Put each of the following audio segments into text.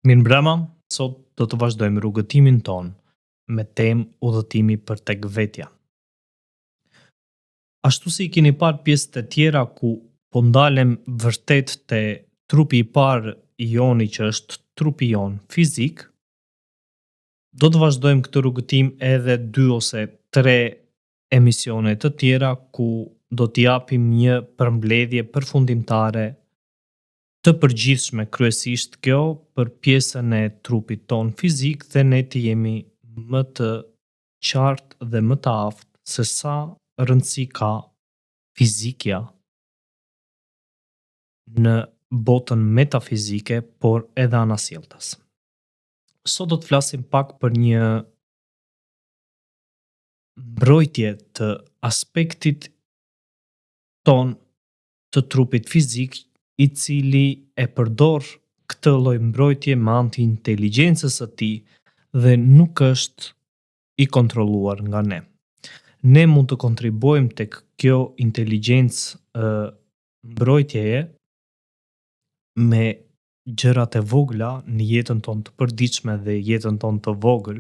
Mirëmbrëma, sot do të vazhdojmë rrugëtimin ton me temë udhëtimi për tek vetja. Ashtu si I keni parë pjesët e tjera ku po ndalem vërtet te trupi I parë I joni që është trupi jon fizik, do të vazhdojmë këtë rrugëtim edhe 2 ose 3 emisione të tjera ku do t'i japim një përmbledhje përfundimtare të përgjithshme, kryesisht kjo për pjesën e trupit ton fizik dhe ne të jemi më të qartë dhe më të aftë se sa rëndësi ka fizikja në botën metafizike, por edhe anasjelltas. Sot do të flasim pak për një mbrojtje të aspektit ton të trupit fizik I cili e përdor këtë lloj mbrojtje me anë të inteligjencës së tij dhe nuk është I kontrolluar nga ne. Ne mund të kontribuojmë tek kjo inteligjencë mbrojtjeje me gjërat e vogla në jetën tonë të përditshme dhe jetën tonë të vogël.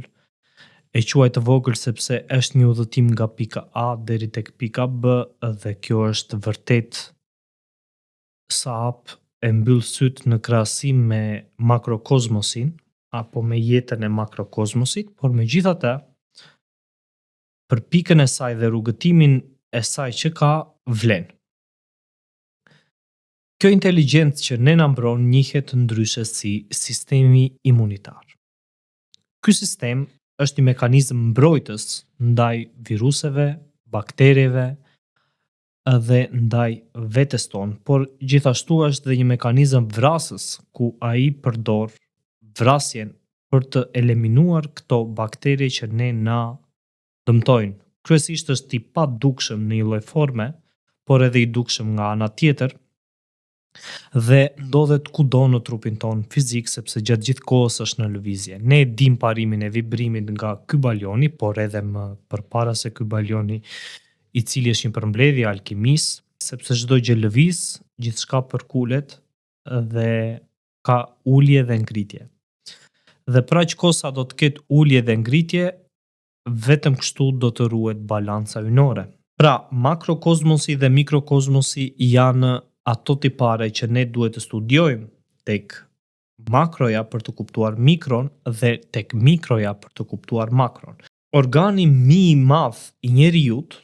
E quaj të vogël sepse është një udhëtim nga pika A deri tek pika B dhe kjo është vërtet sa hap e mbyll syt në krahasim me makrokozmosin apo me jetën e makrokozmosit, por megjithatë për pikën e saj dhe rrugëtimin e saj që ka vlen. Kjo inteligjencë që ne na mbron njihet ndryshe si sistemi imunitar. Ky sistem është një mekanizëm mbrojtës ndaj viruseve, bakterjeve dhe ndaj vetes tonë, por gjithashtu është dhe një mekanizëm vrasës ku ai përdor vrasjen për të eliminuar këto bakterie që ne na dëmtojnë. Kryesisht është I padukshëm në një lloj forme, por edhe I dukshëm nga ana tjetër dhe ndodhet kudo në trupin ton fizik sepse gjatë gjithë kohës është në lëvizje. Ne e dim parimin e vibrimit nga ky balioni, por edhe më përpara se ky balioni I cili është një përmbledhje e alkimisë, sepse çdo gjë lëviz, gjithçka përkulet dhe ka ulje dhe ngritje. Dhe për aq kohë sa do të ketë ulje dhe ngritje, vetëm kështu do të ruhet balanca ynore. Pra, makrokozmosi dhe mikrokozmosi janë ato tipare që ne duhet të studiojmë tek makroja për të kuptuar mikron dhe tek mikroja për të kuptuar makron. Organi më I madh I njerëzit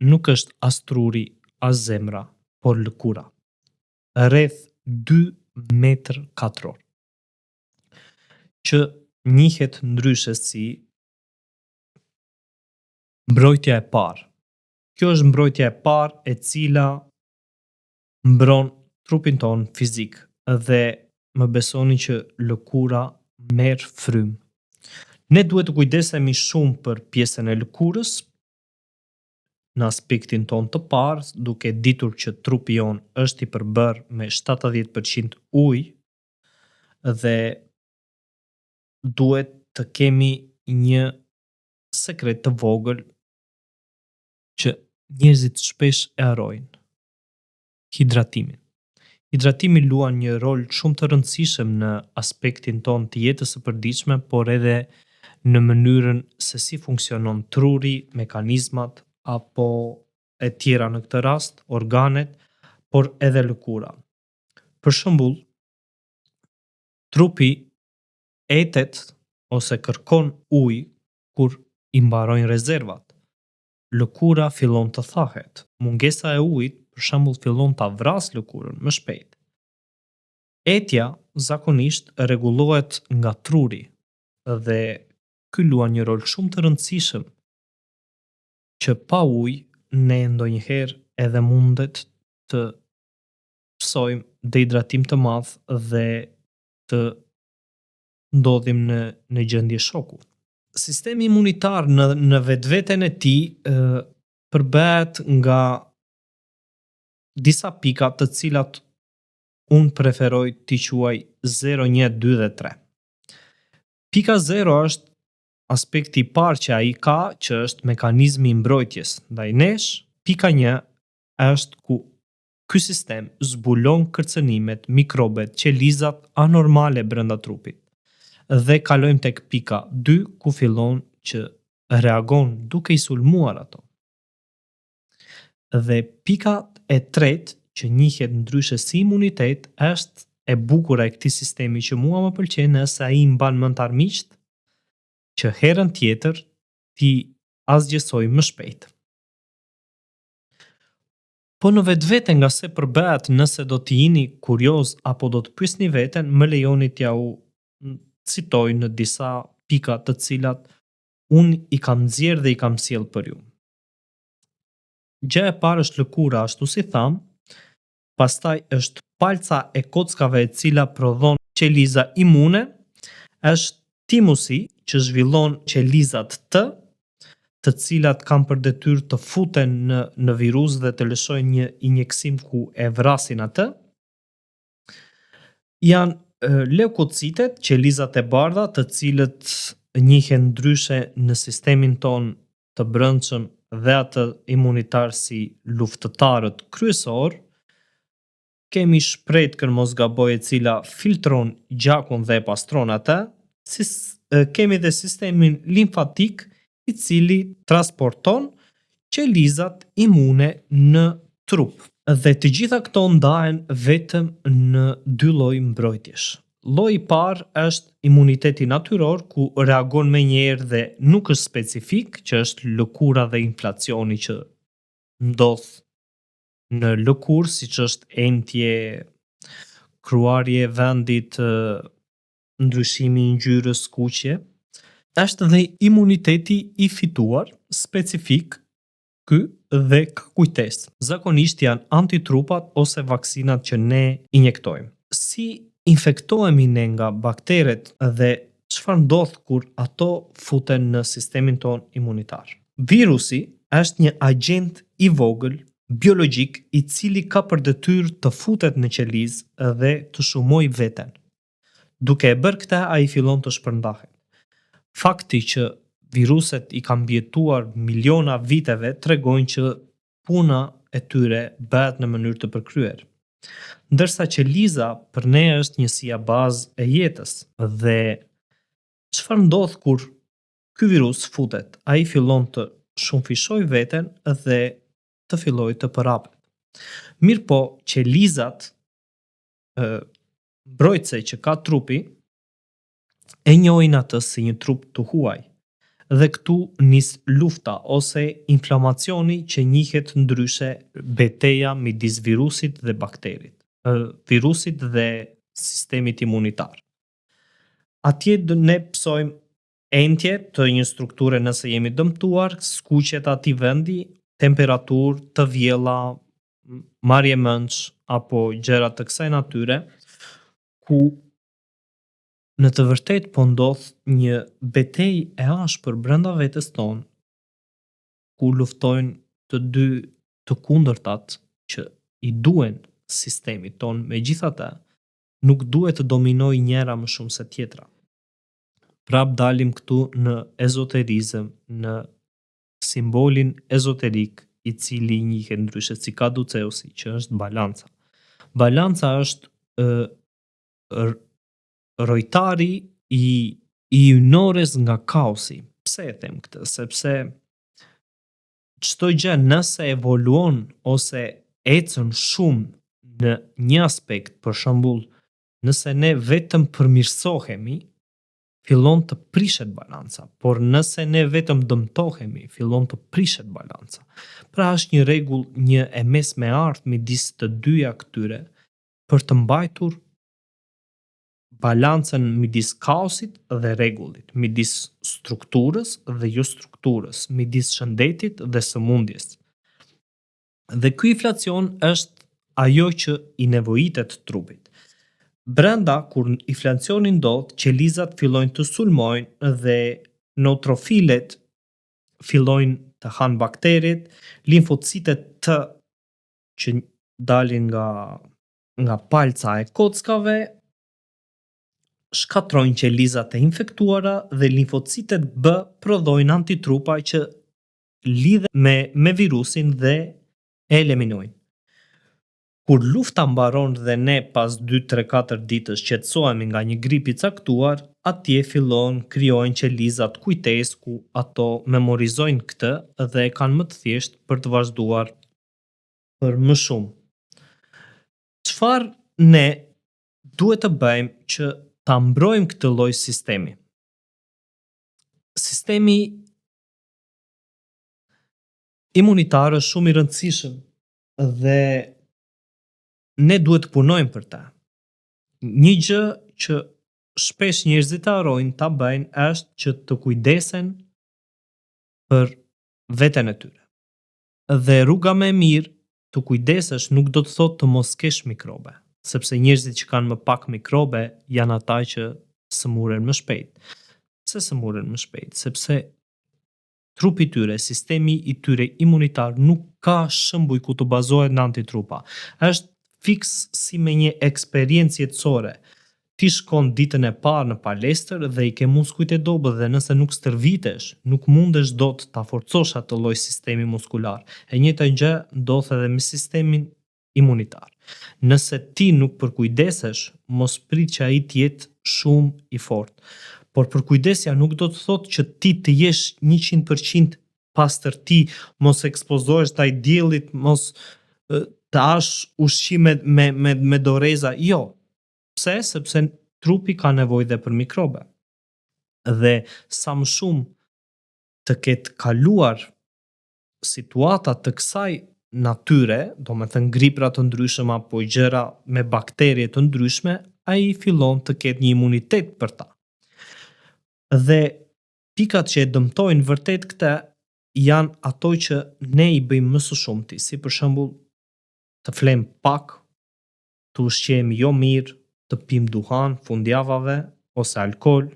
nuk është as truri, as zemra, por lëkura. Rreth 2 metër katror. Që njihet ndryshe si mbrojtja e parë. Kjo është mbrojtja e parë e cila mbron trupin ton fizik dhe më besoni që lëkura merr frymë. Ne duhet të kujdesemi shumë për pjesën e lëkurës në aspektin ton të parë, duke ditur që trupi jon është I përbërë me 70% ujë dhe duhet të kemi një sekret të vogël që njerëzit shpesh e harrojnë. Hidratimin. Hidratimi luan një rol shumë të rëndësishëm në aspektin ton të jetës së përditshme, por edhe në mënyrën se si funksionon truri, mekanizmat apo e tjera në këtë rast, organet, por edhe lëkura. Për shembull, trupi etet ose kërkon ujë kur I mbarojnë rezervat. Lëkura fillon të thahet. Mungesa e ujit për shembull fillon ta vrasë lëkurën më shpejt. Etja zakonisht rregullohet nga truri dhe ky luan një rol shumë të rëndësishëm që pa ujë ne ndonjëherë edhe mundet të psojmë dehidratim të madh dhe të ndodhim në gjendje shoku. Sistemi imunitar në vetveten e tij përbehet nga disa pika të cilat unë preferoj t'i quaj 0, 1, 2 dhe 3. Pika 0 është aspekti I parë që ai ka, që është mekanizmi I mbrojtjes ndaj nesh. Pika 1 është ku ky sistem zbulon kërcënimet, mikrobet, qelizat anormale brenda trupit. dhe kalojmë tek pika 2 ku fillon që reagon duke i sulmuar ato. Dhe pika e tretë që njihet ndryshe si imunitet është e bukura e këtij sistemi që mua më pëlqen nëse ai mban mend armiqt që herën tjetër ti asgjësoj më shpejt. Po në vetvete nga se përbëhet nëse do t'i jini kurioz apo do të pyesni veten, më lejoni t'ja u citoj në disa pika të cilat unë i kam nxjerrë dhe i kam sjell për ju. Gjë e parë është lëkura, ashtu si tham, pastaj është palca e kockave e cila prodhon qeliza imune, është timusi që zhvillon qelizat të cilat kanë për detyrë të futen në virus dhe të lëshojnë një injeksim ku e vrasin atë. Janë leukocitet, qelizat e bardha, të cilët njihen ndryshe në sistemin ton të brendshëm dhe atë imunitar si luftëtarët kryesor. Kemi shpretë mos gaboj e cila filtron gjakun dhe e pastron atë. Kemi dhe sistemin limfatik i cili transporton qelizat imune në trup. Dhe të gjitha këto ndahen vetëm në 2 lloj mbrojtjesh. Lloji i parë është imuniteti natyror ku reagon menjëherë dhe nuk është specifik, që është lëkura dhe inflacioni që ndodh në lëkurë, siç është entje, kruarje e vendit, ndryshimi i ngjyrës, kuqje. Është dhe imuniteti i fituar, specifik, ky dhe ka kujtesë. Zakonisht janë antitrupat ose vaksinat që ne injektojmë. Si infektohemi ne nga bakteret dhe çfarë ndodh kur ato futen në sistemin ton imunitar? Virusi është një agent i vogël biologjik i cili ka për detyrë të futet në qelizë dhe të shumojë veten. Duke e bërë këtë, ai fillon të shpërndahet. Fakti që viruset i kanë mbijetuar miliona viteve tregojnë që puna e tyre bëhet në mënyrë të përkryer. Ndërsa qeliza për ne është njësia bazë e jetës dhe çfarë ndodh kur ky virus futet? Ai fillon të shumëfishojë veten dhe të fillojë të përhapet. Mirëpo qelizat mbrojtëse që ka trupi e njohin atë si një trup të huaj. Dhe këtu nis lufta ose inflamacioni që njihet ndryshe betejë midis virusit dhe bakterit, virusit dhe sistemit imunitar. Atje ne psojmë entje të një strukture nëse jemi dëmtuar, skuqet atij vendi, temperaturë të vjella, marrje mendsh apo gjëra të kësaj natyre, ku në të vërtetë po ndodh një betejë e ashpër brenda vetes tonë, ku luftojnë të dy të kundërtat që i duhen sistemit ton. Megjithatë, nuk duhet të dominojë njëra më shumë se tjetra. Prap dalim këtu në ezoterizëm, në simbolin ezoterik i cili njihet ndryshe si Caduceusi, që është balanca. Balanca është rojtari i ynores nga kaosi. Pse e them këtë? Sepse çdo gjë nëse evoluon ose ecën shumë në një aspekt, për shembull, nëse ne vetëm përmirësohemi, fillon të prishet balanca, por nëse ne vetëm dëmtohemi, fillon të prishet balanca. Pra është një rregull, një e mesmeardhë midis të dyja këtyre për të mbajtur balancën midis kaosit dhe rregullit, midis strukturës dhe jo strukturës, midis shëndetit dhe sëmundjes. Dhe ky inflacion është ajo që i nevojitet trupit. Brenda, kur inflacioni ndodh, qelizat fillojnë të sulmojnë dhe neutrofilet fillojnë të hanë bakterit, limfocitet T që dalin nga palca e kockave shkatrojnë qelizat e infektuara dhe limfocitet B prodhojnë antitrupa që lidhen me virusin dhe e eliminojnë. Kur lufta mbaron dhe ne pas 2-3-4 ditësh qetësohemi nga një grip i caktuar, atje fillon krijohen qelizat kujtesë ku ato memorizojnë këtë dhe e kanë më të thjeshtë për të vazhduar për më shumë. Çfarë ne duhet të bëjmë që ta mbrojmë këtë lloj sistemi? Sistemi imunitar është shumë i rëndësishëm dhe ne duhet të punojmë për ta. Një gjë që shpesh njerëzit harrojnë ta bëjnë është që të kujdesen për veten e tyre. Dhe rruga më e mirë të kujdesesh nuk do të thotë të mos kesh mikrobe, sepse njerëzit që kanë më pak mikrobe janë ata që sëmuren më shpejt. Pse sëmuren më shpejt? Sepse trupi i tyre, sistemi i tyre imunitar nuk ka shembuj ku të bazohet në antitrupa. Është fiks si me një eksperiencë jetësore. Ti shkon ditën e parë në palestër dhe i ke muskujt e dobët dhe nëse nuk stërvitesh, nuk mundesh dot ta forcosh atë lloj sistemi muskular. E njëjta gjë ndodh edhe me sistemin imunitar. Nëse ti nuk përkujdesesh, mos prit që ai të jetë shumë i fortë. Por përkujdesja nuk do të thotë që ti të jesh 100% pastërti, mos ekspozohesh ndaj diellit, mos të hash ushqime me doreza. Jo. Pse? Sepse trupi ka nevojë dhe për mikrobe. Dhe sa më shumë të ketë kaluar situata të kësaj natyre, do me thënë gripra të ndryshme apo gjëra me bakterie të ndryshme, ai fillon të ketë një imunitet për ta. Dhe pikat që e dëmtojnë vërtet këtë janë ato që ne i bëjmë më së shumti, si për shembull të flem pak, të ushqejmë jo mirë, të pim duhan fundjavave ose alkool.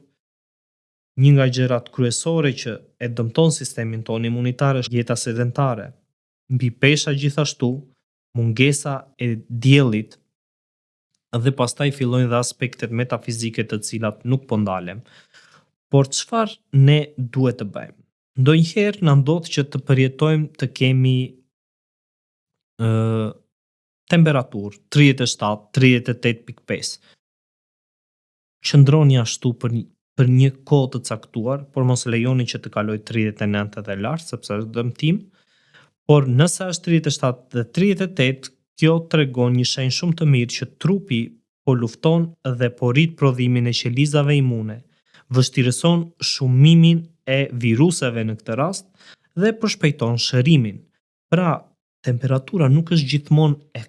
Një nga gjërat kryesore që e dëmton sistemin tonë imunitar është jeta sedentare. Mbi pesha gjithashtu, mungesa e diellit dhe pastaj fillojnë dhe aspektet metafizike të cilat nuk po ndalem. Por çfarë ne duhet të bëjmë? Ndonjëherë na ndodh që të përjetojmë të kemi temperaturë 37, 38.5. Qëndroni ashtu për një kohë të caktuar, por mos lejoni që të kalojë 39 dhe lart, sepse është dëmtim. Por nëse është 37 dhe 38, kjo tregon një shenjë shumë të mirë që trupi po lufton dhe po rrit prodhimin e qelizave imune, vështirëson shumimin e viruseve në këtë rast dhe përshpejton shërimin. Pra, temperatura nuk është gjithmonë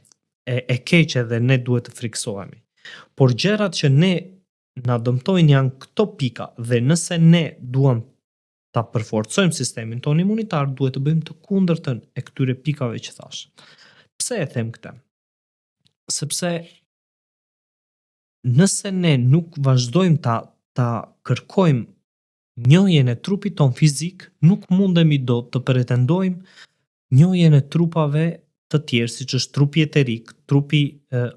e keqe dhe ne duhet të friksohemi. Por gjërat që ne na dëmtojnë janë këto pika dhe nëse ne duam ta përforcojmë sistemin tonë imunitar, duhet të bëjmë të kundërtën e këtyre pikave që thash. Pse e them këtë? Sepse nëse ne nuk vazhdojmë ta kërkojmë njohjen e trupit ton fizik, nuk mundemi dot të pretendojmë njohjen e trupave të tjerë, siç është trupi eterik, trupi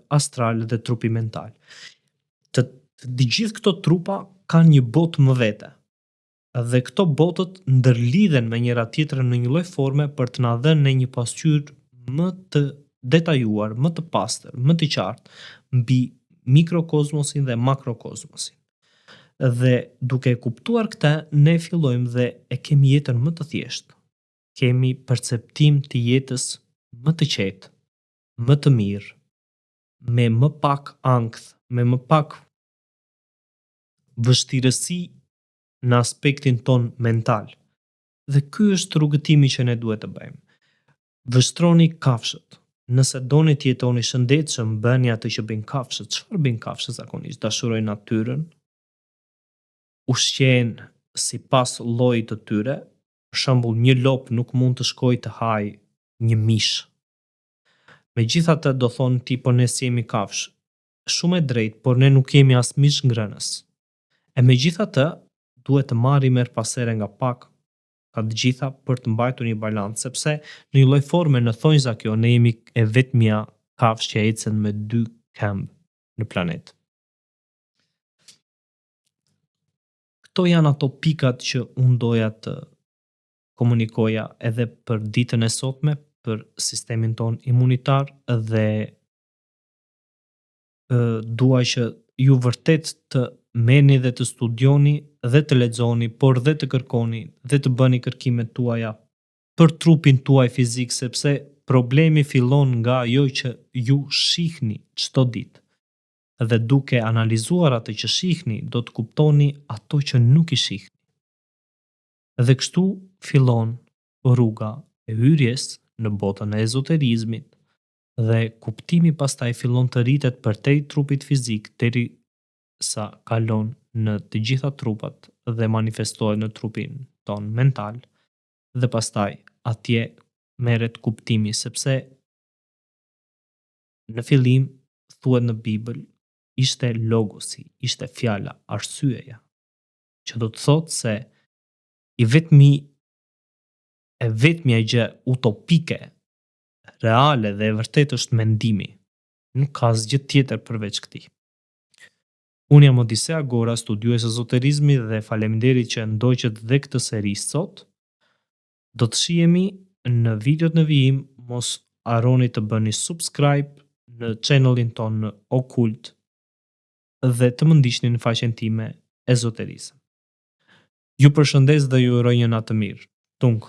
astral dhe trupi mental. Të gjithë këto trupa kanë një botë më vete. Dhe këto botët ndërlidhen me njëra tjetrën në një lloj forme për të na dhënë ne një pasqyrë më të detajuar, më të pastër, më të qartë mbi mikrokozmosin dhe makrokozmosin. Dhe duke e kuptuar këtë, ne fillojmë dhe e kemi jetën më të thjeshtë. Kemi perceptim të jetës më të qetë, më të mirë, me më pak ankth, me më pak vështirësi në aspektin ton mental. Dhe ky është rrugëtimi që ne duhet të bëjmë. Vështroni kafshët. Nëse doni të jetoni shëndetshëm, bëni atë që bëjnë kafshët. Çfarë bëjnë kafshët zakonisht? Dashurojnë natyrën, ushqejnë sipas llojit të tyre. Për shembull, një lop nuk mund të shkojë të hajë një mish. Megjithatë do thonë ti, po ne si jemi kafshë. Shumë e drejtë, por ne nuk jemi as mish ngrënës. E megjithatë, duhet të marrim her pas here nga pak ka të gjitha për të mbajtur një balancë, sepse në një lloj forme në thonjza kjo ne jemi e vetmja kafshë që ecën me 2 këmbë në planet. Këto janë ato pikat që unë doja të komunikoja edhe për ditën e sotme, për sistemin ton imunitar dhe dua që ju vërtet të merrni dhe të studioni dhe të lexoni, por dhe të kërkoni dhe të bëni kërkimet tuaja për trupin tuaj fizik, sepse problemi fillon nga ajo që ju shihni çdo ditë. Dhe duke analizuar atë që shihni, do të kuptoni ato që nuk i shihni. Dhe kështu fillon rruga e hyrjes në botën e ezoterizmit dhe kuptimi pastaj fillon të rritet përtej trupit fizik deri sa kalon në të gjitha trupat dhe manifestohet në trupin ton mental dhe pastaj atje merret kuptimi, sepse në fillim thuhet në Bibël ishte logosi, ishte fjala, arsyeja, që do të thotë se e vetmja gjë utopike, reale dhe e vërtet është mendimi. Nuk ka asgjë tjetër përveç këtij. Unë jam Odisea Gora, studiues ezoterizmi dhe faleminderit që ndoqët dhe këtë seri sot. Do të shihemi në videot në vijim, mos harroni të bëni subscribe në channelin ton në Okult dhe të më ndiqni në faqen time ezoterizëm. Ju përshëndes dhe ju uroj një natë të mirë. Tung.